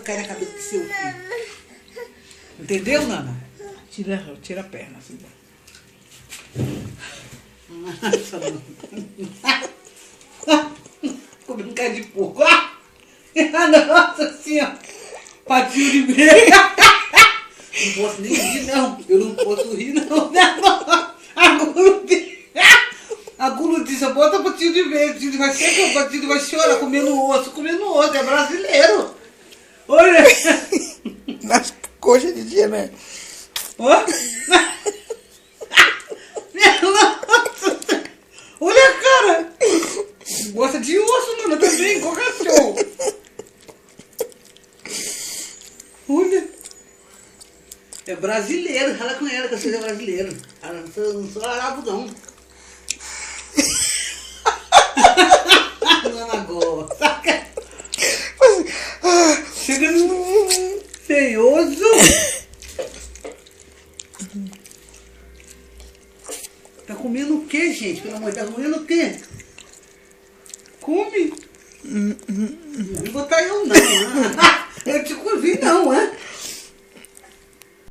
cair na cabeça do seu filho. Entendeu, Nana? Tira a perna, filha. Comendo carne de porco. Nossa senhora. Patinho de meia. Não posso nem rir, não. Eu não posso rir, não. A Gulu disse, bota patinho de meia. O patinho vai ser, o patinho vai chorar, comendo osso. É brasileiro. Olha. Nas coxas de dia, né? Ó. Olha a cara. Gosta de osso, Nana, também, igual cachorro. Olha. É brasileiro, fala com ela que você é brasileiro. Não sou arabo, não. Nana gosta. Chega no feioso. Tá comendo o quê, gente? Pelo amor de Deus, tá comendo o quê? Come. Não vou botar eu, não. Eu te cozinho, não, é?